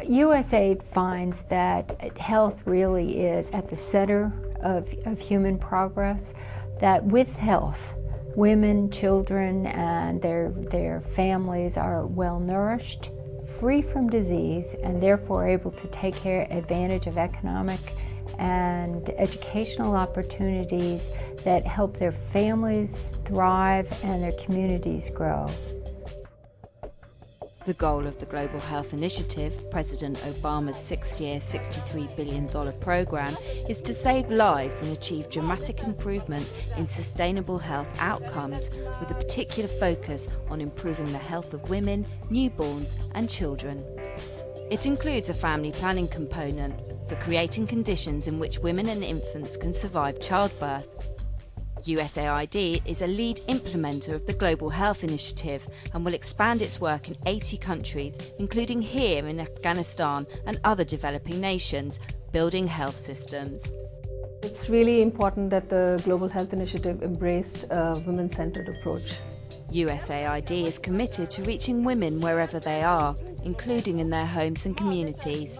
USAID finds that health really is at the center of human progress, that with health, women, children, and their families are well nourished, free from disease, and therefore able to take advantage of economic and educational opportunities that help their families thrive and their communities grow. The goal of the Global Health Initiative, President Obama's six-year, $63 billion program, is to save lives and achieve dramatic improvements in sustainable health outcomes, with a particular focus on improving the health of women, newborns and children. It includes a family planning component for creating conditions in which women and infants can survive childbirth. USAID is a lead implementer of the Global Health Initiative and will expand its work in 80 countries, including here in Afghanistan and other developing nations, building health systems. It's really important that the Global Health Initiative embraced a women-centered approach. USAID is committed to reaching women wherever they are, including in their homes and communities.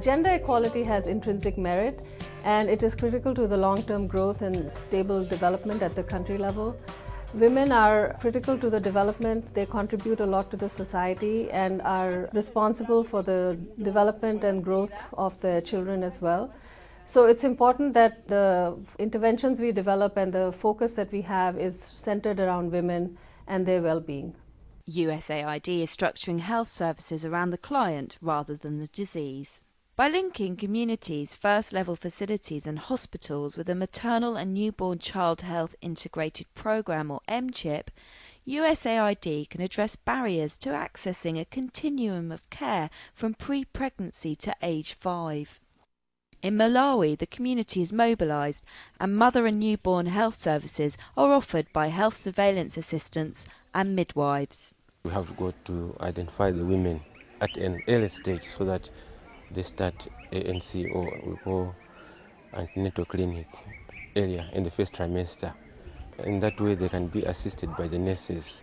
Gender equality has intrinsic merit, and it is critical to the long-term growth and stable development at the country level. Women are critical to the development. They contribute a lot to the society and are responsible for the development and growth of their children as well. So it's important that the interventions we develop and the focus that we have is centered around women and their well-being. USAID is structuring health services around the client rather than the disease. By linking communities, first-level facilities and hospitals with a maternal and newborn child health integrated program, or MCHIP, USAID can address barriers to accessing a continuum of care from pre-pregnancy to age 5. In Malawi, the community is mobilised and mother and newborn health services are offered by health surveillance assistants and midwives. We have got to identify the women at an early stage so that they start ANC, or we call antenatal clinic, earlier in the first trimester. In that way they can be assisted by the nurses.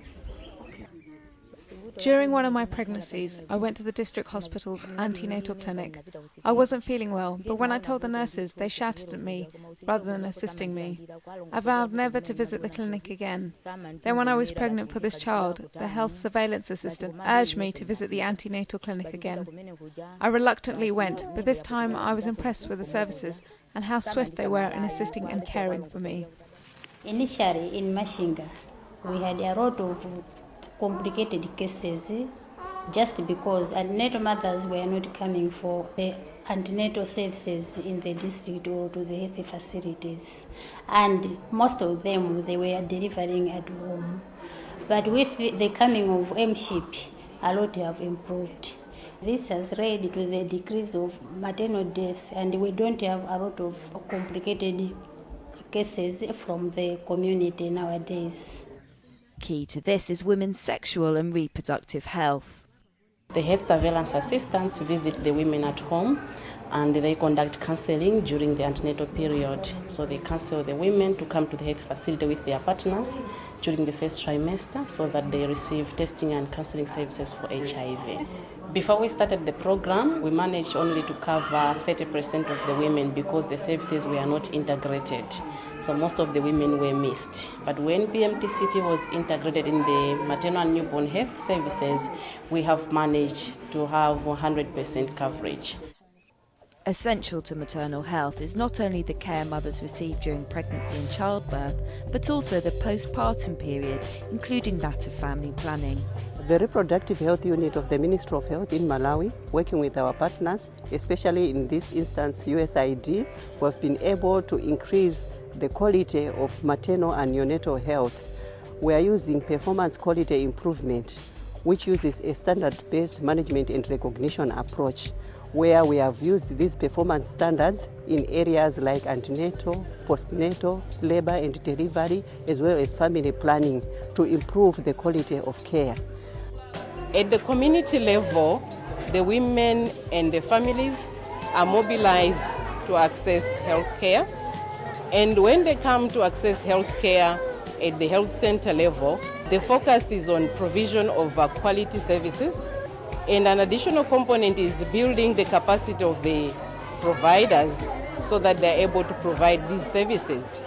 During one of my pregnancies, I went to the district hospital's antenatal clinic. I wasn't feeling well, but when I told the nurses, they shouted at me rather than assisting me. I vowed never to visit the clinic again. Then when I was pregnant for this child, the health surveillance assistant urged me to visit the antenatal clinic again. I reluctantly went, but this time I was impressed with the services and how swift they were in assisting and caring for me. Initially in Mashinga, we had a lot of complicated cases just because antenatal mothers were not coming for the antenatal services in the district or to the health facilities, and most of them they were delivering at home. But with the coming of MCHIP, a lot have improved. This has led to the decrease of maternal death, and we don't have a lot of complicated cases from the community nowadays. Key to this is women's sexual and reproductive health. The health surveillance assistants visit the women at home and they conduct counseling during the antenatal period. So they counsel the women to come to the health facility with their partners during the first trimester so that they receive testing and counseling services for HIV. Before we started the program, we managed only to cover 30% of the women because the services were not integrated. So most of the women were missed. But when BMTCT was integrated in the maternal and newborn health services, we have managed to have 100% coverage. Essential to maternal health is not only the care mothers receive during pregnancy and childbirth, but also the postpartum period, including that of family planning. The reproductive health unit of the Ministry of Health in Malawi, working with our partners, especially in this instance USAID, we have been able to increase the quality of maternal and neonatal health. We are using performance quality improvement, which uses a standard-based management and recognition approach, where we have used these performance standards in areas like antenatal, postnatal, labor and delivery, as well as family planning to improve the quality of care. At the community level, the women and the families are mobilized to access health care. And when they come to access health care at the health center level, the focus is on provision of quality services And an additional component is building the capacity of the providers so that they're able to provide these services.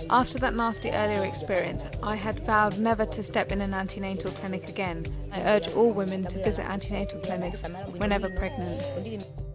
After that nasty earlier experience, I had vowed never to step in an antenatal clinic again. I urge all women to visit antenatal clinics whenever pregnant.